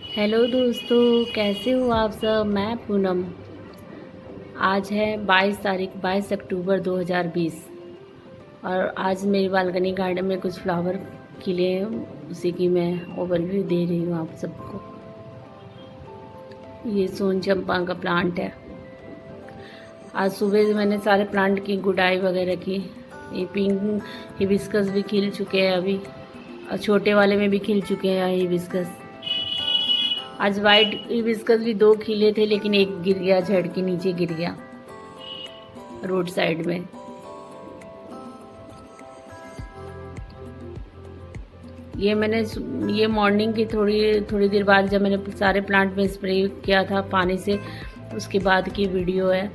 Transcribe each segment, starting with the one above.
Hello दोस्तों, कैसे हो आप सब। मैं पूनम। आज है 22 तारीख 22 अक्टूबर 2020 और आज मेरी बालकनी गार्डन में कुछ फ्लावर खिले हैं, उसी की मैं ओवरव्यू दे रही हूँ आप सबको। ये सोन चंपा का प्लांट है। आज सुबह मैंने सारे प्लांट की गुड़ाई वगैरह की। ये पिंक हिबिस्कस भी खिल चुके हैं अभी, और छोटे वाले में भी खिल चुके हैं हिबिस्कस। आज वाइट हिबिस्कस भी 2 खिले थे, लेकिन एक गिर गया, झड़ के नीचे गिर गया रोड साइड में। ये मॉर्निंग की थोड़ी देर बाद जब मैंने सारे प्लांट में स्प्रे किया था पानी से, उसके बाद की वीडियो है।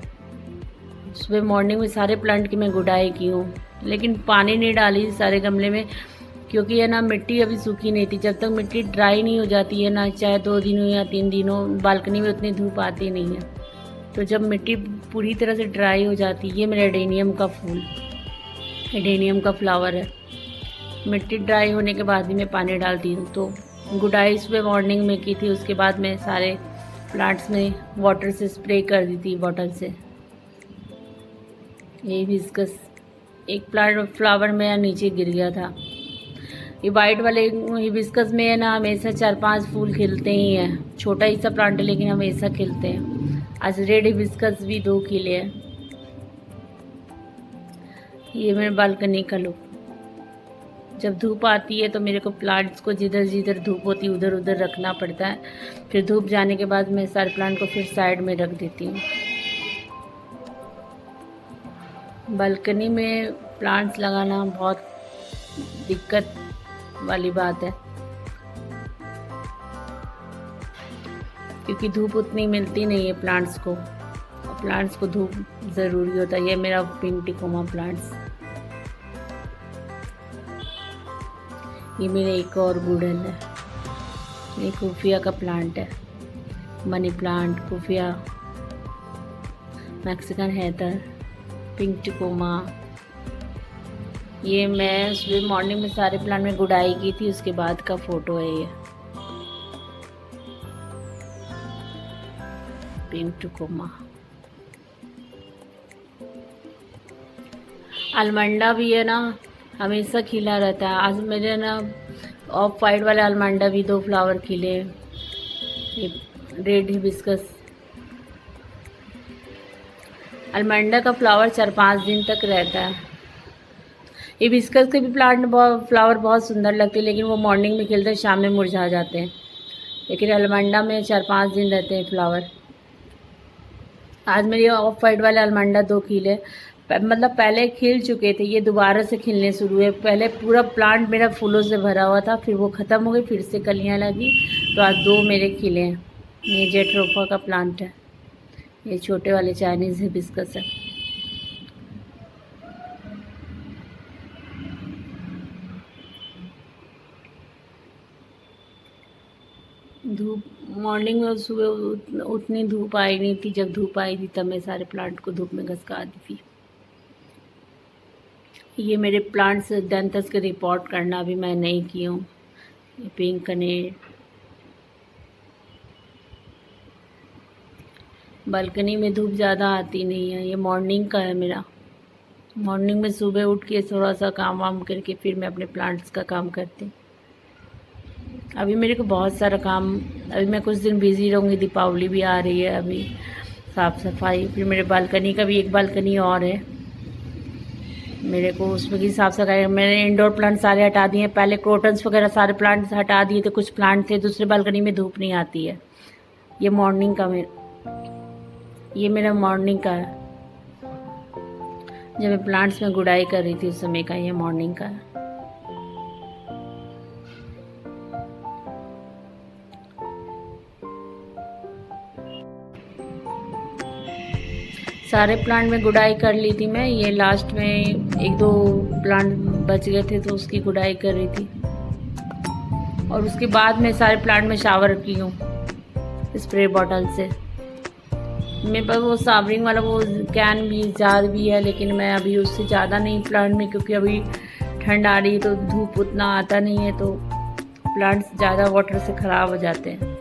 सुबह मॉर्निंग में सारे प्लांट की मैं गुड़ाई की हूँ, लेकिन पानी नहीं डाली सारे गमले में, क्योंकि है ना मिट्टी अभी सूखी नहीं थी। जब तक मिट्टी ड्राई नहीं हो जाती है ना, चाहे 2 दिन हो या 3 दिन हो, बालकनी में उतनी धूप आती नहीं है। तो जब मिट्टी पूरी तरह से ड्राई हो जाती है, ये मेरा एडेनियम का फूल, एडेनियम का फ्लावर है। मिट्टी ड्राई होने के बाद ही मैं पानी डालती हूँ। तो गुड़ाई सुबह मॉर्निंग में की थी, उसके बाद मैं सारे प्लांट्स में वाटर से स्प्रे कर दी थी बॉटल से। ये हिबिस्कस एक प्लांट फ्लावर में नीचे गिर गया था। ये वाइट वाले हिबिस्कस में है ना, हमेशा 4-5 फूल खिलते ही हैं। छोटा ही सा प्लांट है, लेकिन हमेशा खिलते हैं। आज रेड हिबिस्कस भी 2 खिले हैं। ये मेरे बालकनी का लुक। जब धूप आती है तो मेरे को प्लांट्स को जिधर जिधर धूप होती है उधर उधर रखना पड़ता है। फिर धूप जाने के बाद मैं सारे प्लांट को फिर साइड में रख देती हूँ। बालकनी में प्लांट्स लगाना बहुत दिक्कत वाली बात है, क्योंकि धूप उतनी मिलती नहीं है प्लांट्स को, और प्लांट्स को धूप ज़रूरी होता है। ये मेरा पिंक टिकोमा प्लांट्स। ये मेरा एक और गुड़हल है। ये खुफिया का प्लांट है, मनी प्लांट, खुफिया, मैक्सिकन हेदर, पिंक टिकोमा। ये मैं सुबह मॉर्निंग में सारे प्लांट में गुड़ाई की थी, उसके बाद का फ़ोटो है ये। Pink tecoma. अलमंडा भी है ना, हमेशा खिला रहता है। आज मेरे ना ऑफ वाइट वाले अलमंडा भी 2 फ्लावर खिले। ये रेड हिबिस्कस। अलमंडा का फ्लावर 4-5 दिन तक रहता है। हिबिस्कस के भी फ्लावर बहुत सुंदर लगते हैं, लेकिन वो मॉर्निंग में खिलते हैं, शाम में मुरझा जाते हैं। लेकिन अलमंडा में 4-5 दिन रहते हैं फ्लावर। आज मेरे ऑफ वाइट वाले अलमंडा 2 खिले, मतलब पहले खिल चुके थे, ये दोबारा से खिलने शुरू हुए। पहले पूरा प्लांट मेरा फूलों से भरा हुआ था, फिर वो ख़त्म हो गई, फिर से कलियाँ लगी, तो आज 2 मेरे खिले हैं। ये जेट्रोफा का प्लांट है। ये छोटे वाले चाइनीज़ हिबिस्कस है। धूप मॉर्निंग में सुबह उतनी धूप आई नहीं थी। जब धूप आई थी तब मैं सारे प्लांट को धूप में घसका दी थी। ये मेरे प्लांट्स डेंथस के रिपोर्ट करना अभी मैं नहीं की हूँ। ये पिंक कनेर। बालकनी में धूप ज़्यादा आती नहीं है। ये मॉर्निंग का है मेरा। मॉर्निंग में सुबह उठ के थोड़ा सा काम वाम करके फिर मैं अपने प्लांट्स का काम करती। अभी मेरे को बहुत सारा काम, अभी मैं कुछ दिन बिज़ी रहूँगी। दीपावली भी आ रही है, अभी साफ़ सफाई, फिर मेरे बालकनी का भी एक बालकनी और है मेरे को, उसमें की साफ़ सफाई। मैंने इंडोर प्लांट सारे हटा दिए। पहले क्रोटन्स वगैरह सारे प्लांट्स हटा दिए थे, कुछ प्लांट थे। दूसरे बालकनी में धूप नहीं आती है। ये मॉर्निंग का ये मेरा मॉर्निंग का है। जब मैं प्लांट्स में गुड़ाई कर रही थी उस समय का ये मॉर्निंग का है। सारे प्लांट में गुड़ाई कर ली थी मैं। ये लास्ट में 1-2 प्लांट बच गए थे तो उसकी गुड़ाई कर रही थी, और उसके बाद मैं सारे प्लांट में शावर की हूँ स्प्रे बॉटल से। मेरे पास वो सावरिंग वाला वो कैन भी, जार भी है, लेकिन मैं अभी उससे ज़्यादा नहीं प्लांट में, क्योंकि अभी ठंड आ रही है तो धूप उतना आता नहीं है, तो प्लांट्स ज़्यादा वाटर से ख़राब हो जाते हैं।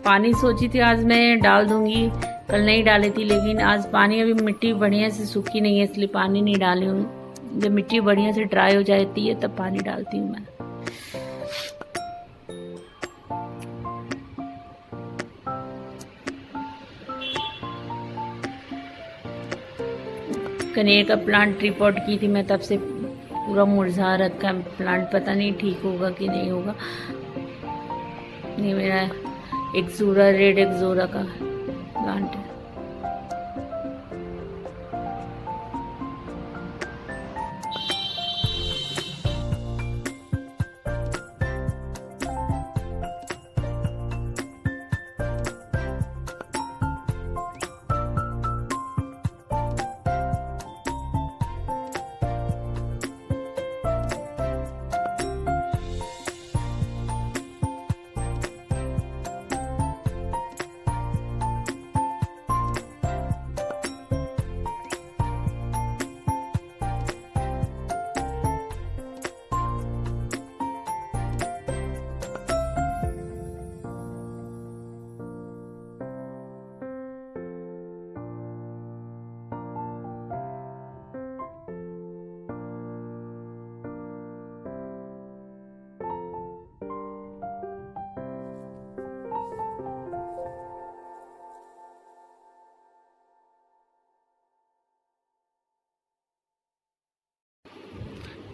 पानी सोची थी आज मैं डाल दूंगी, कल नहीं डाली थी, लेकिन आज पानी अभी मिट्टी बढ़िया से सूखी नहीं है इसलिए पानी नहीं डाली हूँ। जब मिट्टी बढ़िया से ड्राई हो जाती है तब पानी डालती हूँ मैं। कनेर का प्लांट रिपोर्ट की थी मैं, तब से पूरा मुरझा रखा है प्लांट, पता नहीं ठीक होगा कि नहीं होगा। ये मेरा एक्सोरा, रेड एक्सोरा का प्लांट है।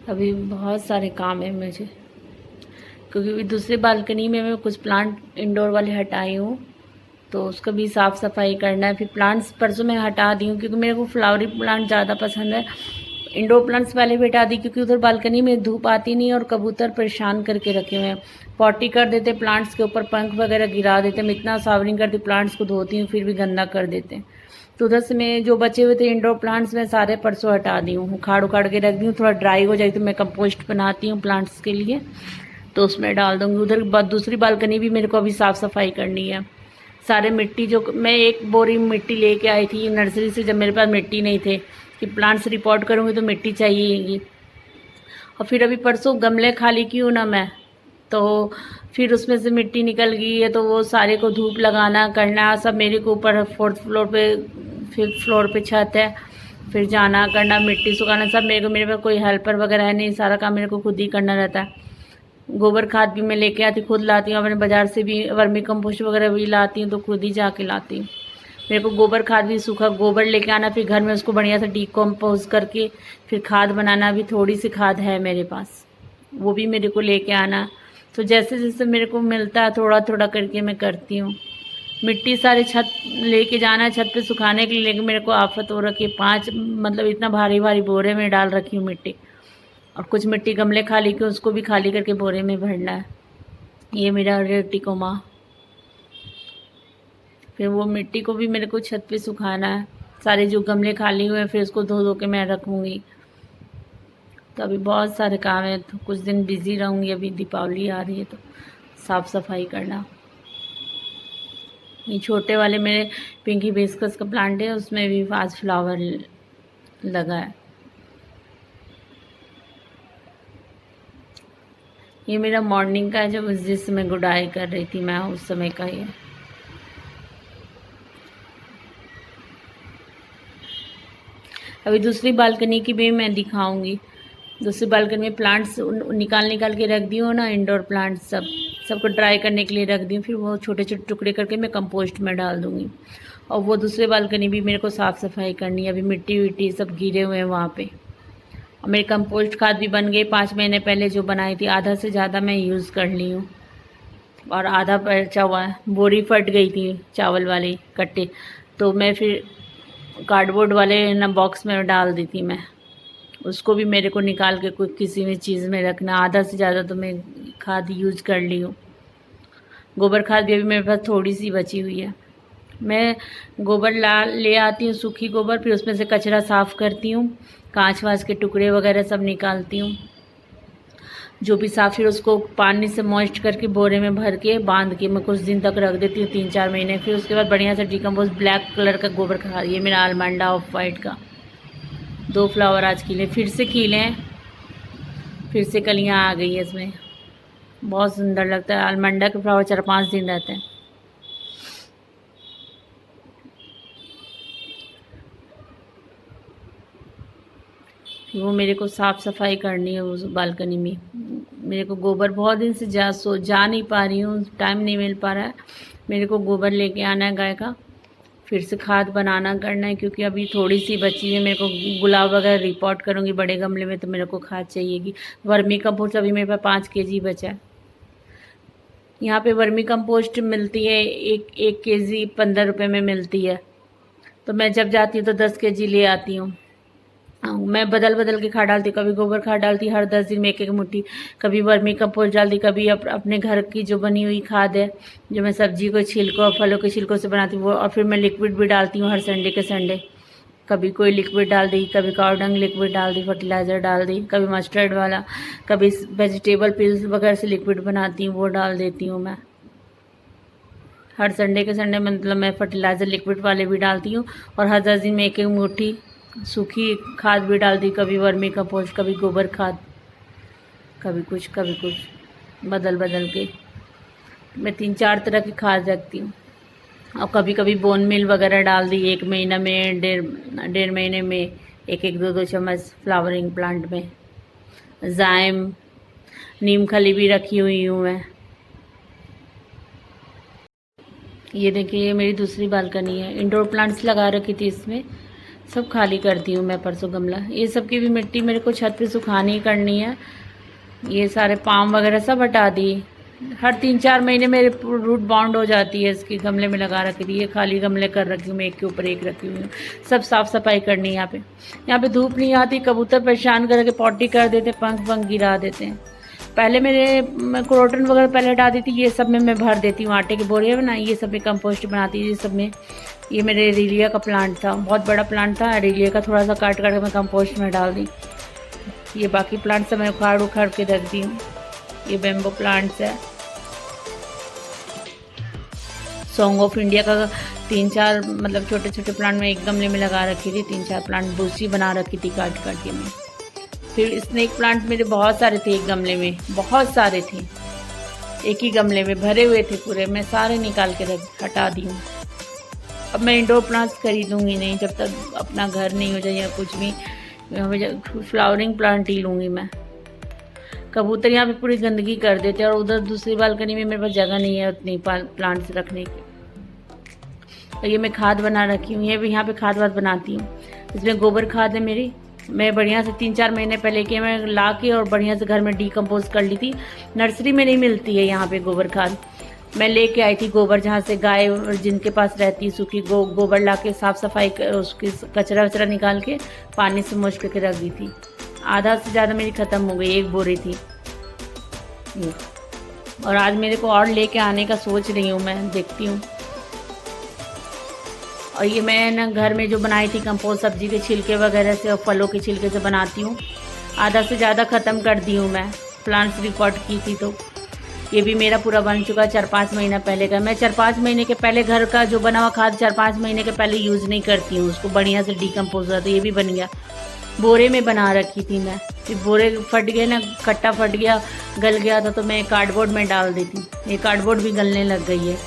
अभी बहुत सारे काम है मुझे, क्योंकि दूसरी बालकनी में मैं कुछ प्लांट इंडोर वाले हटाई हूँ, तो उसका भी साफ़ सफाई करना है। फिर प्लांट्स परसों मैं हटा दी हूँ क्योंकि मेरे को फ्लावरी प्लांट ज़्यादा पसंद है। इंडोर प्लांट्स पहले भी हटा दी क्योंकि उधर बालकनी में धूप आती नहीं और कबूतर परेशान करके रखे हुए हैं। पॉटी कर देते प्लांट्स के ऊपर, पंख वगैरह गिरा देते। मैं इतना सावरिंग करती, प्लांट्स को धोती हूँ फिर भी गंदा कर देते हैं। तो उधर से मैं जो बचे हुए थे इंडोर प्लांट्स में सारे परसों हटा दी हूँ, उखाड़ उखाड़ के रख दी हूँ। थोड़ा ड्राई हो जाए तो मैं कंपोस्ट बनाती हूँ प्लांट्स के लिए, तो उसमें डाल दूँगी। उधर दूसरी बालकनी भी मेरे को अभी साफ़ सफाई करनी है। सारे मिट्टी जो मैं एक बोरी मिट्टी लेके आई थी नर्सरी से, जब मेरे पास मिट्टी नहीं थे कि प्लांट्स रिपोर्ट करूँगी तो मिट्टी चाहिएगी। और फिर अभी परसों गमले खाली की हूँ ना मैं, तो फिर उसमें से मिट्टी निकल गई है, तो वो सारे को धूप लगाना करना सब मेरे को ऊपर 4th फ्लोर पे, 5th फ्लोर पे छत है, फिर जाना करना, मिट्टी सुखाना सब मेरे पास कोई हेल्पर वगैरह है नहीं, सारा काम मेरे को खुद ही करना रहता है। गोबर खाद भी मैं लेके आती, खुद लाती हूँ। अपने बाज़ार से भी वर्मी कंपोस्ट वगैरह भी लाती हूँ, तो खुद ही जाके लाती हूँ। मेरे को गोबर खाद भी, सूखा गोबर लेके आना, फिर घर में उसको बढ़िया से डिकम्पोज करके फिर खाद बनाना। भी थोड़ी सी खाद है मेरे पास, वो भी मेरे को लेके आना। तो जैसे जैसे मेरे को मिलता है थोड़ा थोड़ा करके मैं करती हूँ। मिट्टी सारे छत लेके जाना है, छत पे सुखाने के लिए, लेकिन मेरे को आफत हो रखी है। 5 मतलब इतना भारी भारी बोरे में डाल रखी हूँ मिट्टी, और कुछ मिट्टी गमले खाली के उसको भी खाली करके बोरे में भरना है। ये मेरा रेटिकोमा, फिर वो मिट्टी को भी मेरे को छत पे सुखाना है। सारे जो गमले खाली हुए हैं फिर उसको धो धो के मैं रखूँगी। तो अभी बहुत सारे काम है, तो कुछ दिन बिज़ी रहूँगी। अभी दीपावली आ रही है तो साफ़ सफाई करना। ये छोटे वाले मेरे पिंक हिबिस्कस का प्लांट है, उसमें भी आज फ्लावर लगा है। ये मेरा मॉर्निंग का है, जब जिस समय गुडाई कर रही थी मैं उस समय का ही है। अभी दूसरी बालकनी की भी मैं दिखाऊंगी। दूसरी बालकनी में प्लांट्स निकाल के रख दी हूँ ना, इंडोर प्लांट्स सबको ड्राई करने के लिए रख दी हूँ। फिर वो छोटे छोटे टुकड़े करके मैं कंपोस्ट में डाल दूँगी। और वो दूसरे बालकनी भी मेरे को साफ़ सफाई करनी है। अभी मिट्टी विट्टी सब गिरे हुए हैं वहाँ पे। और मेरी कंपोस्ट खाद भी बन गई 5 महीने पहले जो बनाई थी, आधा से ज़्यादा मैं यूज़ कर ली हूँ और आधा बचा हुआ है। बोरी फट गई थी चावल वाली कट्टे, तो मैं फिर कार्डबोर्ड वाले ना बॉक्स में डाल दी थी मैं। उसको भी मेरे को निकाल के कोई किसी भी चीज़ में रखना। आधा से ज़्यादा तो मैं खाद यूज़ कर ली हूँ। गोबर खाद भी अभी मेरे पास थोड़ी सी बची हुई है। मैं गोबर ले आती हूँ, सूखी गोबर, फिर उसमें से कचरा साफ़ करती हूँ, कांच वाँच के टुकड़े वगैरह सब निकालती हूँ। जो भी साफ़, फिर उसको पानी से मॉइस्ट करके बोरे में भर के बांध के मैं कुछ दिन तक रख देती हूँ, 3-4 महीने। फिर उसके बाद बढ़िया से डिकम्पोज ब्लैक कलर का गोबर खाद, ये मेरा आलमंडा ऑफ वाइट का 2 फ्लावर आज खिले, फिर से खिले हैं, फिर से कलियाँ आ गई है इसमें। बहुत सुंदर लगता है। आलमंडा के फ्लावर 4-5 दिन रहते हैं। वो मेरे को साफ़ सफाई करनी है उस बालकनी में। मेरे को गोबर बहुत दिन से जा नहीं पा रही हूँ, टाइम नहीं मिल पा रहा है। मेरे को गोबर लेके आना है गाय का, फिर से खाद बनाना करना है, क्योंकि अभी थोड़ी सी बची है। मेरे को गुलाब वगैरह रिपोर्ट करूँगी बड़े गमले में, तो मेरे को खाद चाहिएगी। वर्मी कंपोस्ट अभी मेरे पास 5 केजी बचा है। यहाँ पे वर्मी कंपोस्ट मिलती है, एक केजी 15 रुपये में मिलती है। तो मैं जब जाती हूँ तो 10 केजी ले आती हूँ। मैं बदल बदल के खाद डालती हूँ, कभी गोबर खाद डालती हर 10 दिन में एक मुट्ठी, कभी वर्मी कंपोस्ट डालती, कभी अपने घर की जो बनी हुई खाद है, जो मैं सब्जी को छिलकों और फलों के छिलकों से बनाती हूँ वो, और फिर मैं लिक्विड भी डालती हूँ हर संडे के संडे। कभी कोई लिक्विड डाल दी, कभी काऊ डंग लिक्विड डाल दी, फर्टिलाइज़र डाल दी, कभी मस्टर्ड वाला, कभी वेजिटेबल पील्स वगैरह से लिक्विड बनाती हूँ वो डाल देती हूँ मैं। हर संडे के संडे मतलब मैं फर्टिलाइज़र लिक्विड वाले भी डालती हूँ, और हर 10 दिन में एक मुट्ठी सूखी खाद भी डालती, कभी वर्मी कंपोस्ट, कभी गोबर खाद, कभी कुछ बदल बदल के मैं 3-4 तरह की खाद रखती हूँ। और कभी कभी बोन मिल वगैरह डाल दी, 1 महीना में, डेढ़ महीने में एक 2 चम्मच फ्लावरिंग प्लांट में। जाइम, नीम खली भी रखी हुई हूँ मैं। ये देखिए, ये मेरी दूसरी बालकनी है, इंडोर प्लांट्स लगा रखी थी इसमें, सब खाली कर दी हूँ मैं परसों गमला। ये सब की भी मिट्टी मेरे को छत पे सुखानी करनी है। ये सारे पाम वगैरह सब हटा दी। हर 3-4 महीने मेरे रूट बाउंड हो जाती है इसकी, गमले में लगा रखी थी। ये खाली गमले कर रखी हूँ मैं, एक के ऊपर एक रखी हुई हूँ। सब साफ़ सफाई करनी है यहाँ पे धूप नहीं आती, कबूतर परेशान करके पॉटी कर देते, पंख गिरा देते हैं। पहले मैं क्रोटन वगैरह पहले हटा दी थी, ये सब में मैं भर देती हूँ आटे के बोरे में ना, ये सब में कंपोस्ट बनाती हूँ। ये सब में, ये मेरे रिलिया का प्लांट था, बहुत बड़ा प्लांट था, रिलिया का थोड़ा सा काट के मैं कंपोस्ट में डाल दी। ये बाकी प्लांट से मैं उखाड़ के रख दी हूँ। ये बेम्बो प्लांट्स है। सॉन्ग ऑफ इंडिया का 3-4 मतलब छोटे छोटे प्लांट में एक गमले में लगा रखी थी, 3-4 प्लांट बूसी बना रखी थी काट के मैं। फिर स्नेक प्लांट मेरे बहुत सारे थे, एक गमले में बहुत सारे थे, एक ही गमले में भरे हुए थे पूरे, मैं सारे निकाल के हटा दी हूँ। अब मैं इंडोर प्लांट्स खरीदूंगी नहीं जब तक अपना घर नहीं हो जाए या कुछ भी, फ्लावरिंग प्लांट ही लूँगी मैं। कबूतर यहाँ पे पूरी गंदगी कर देते हैं, और उधर दूसरी बालकनी में मेरे पास जगह नहीं है उतनी प्लांट्स रखने की। और ये मैं खाद बना रखी हूँ, ये भी यहाँ पे खाद वाद बनाती हूँ। इसमें गोबर खाद है मेरी, मैं बढ़िया से 3-4 महीने पहले के मैं ला के और बढ़िया से घर में डिकम्पोज कर ली थी। नर्सरी में नहीं मिलती है यहाँ पे गोबर खाद, मैं लेके आई थी गोबर, जहाँ से गाय जिनके पास रहती है सूखी गोबर ला के साफ़ सफाई उसकी कचरा वचरा निकाल के पानी से मुश्क के रख दी थी। आधा से ज़्यादा मेरी ख़त्म हो गई, एक बोरी थी। और आज मेरे को और लेके आने का सोच रही हूँ मैं, देखती हूँ। और ये मैं ना घर में जो बनाई थी कंपोस्ट सब्जी के छिलके वगैरह से और फलों के छिलके से बनाती हूँ, आधा से ज़्यादा ख़त्म कर दी हूँ मैं। प्लांट्स रिपोर्ट की थी तो ये भी मेरा पूरा बन चुका है 4-5 महीना पहले का। मैं 4-5 महीने के पहले घर का जो बना हुआ खाद 4-5 महीने के पहले यूज़ नहीं करती हूँ, उसको बढ़िया से डिकम्पोज होता, तो ये भी बन गया। बोरे में बना रखी थी मैं, फिर बोरे फट गए ना, कट्टा फट गया, गल गया था, तो मैं कार्डबोर्ड में डाल देती। ये कार्डबोर्ड भी गलने लग गई है।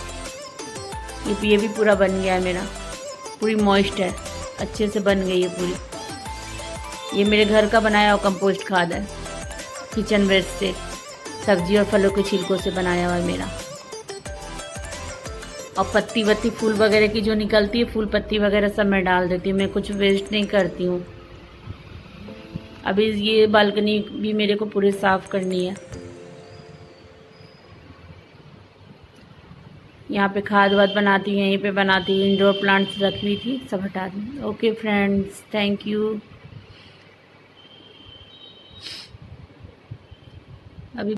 ये भी पूरा बन गया है मेरा, पूरी मॉइस्ट है, अच्छे से बन गई है पूरी। ये मेरे घर का बनाया हुआ कंपोस्ट खाद है, किचन वेस्ट से, सब्जी और फलों के छिलकों से बनाया हुआ है मेरा। और पत्ती वत्ती फूल वगैरह की जो निकलती है, फूल पत्ती वगैरह सब मैं डाल देती हूँ, मैं कुछ वेस्ट नहीं करती हूँ। अभी ये बालकनी भी मेरे को पूरी साफ़ करनी है। यहाँ पे खाद वाद बनाती हूँ, यहीं पे बनाती हूँ, इंडोर प्लांट्स रखी हुई थी सब हटा दी। Okay friends, thank you. अभी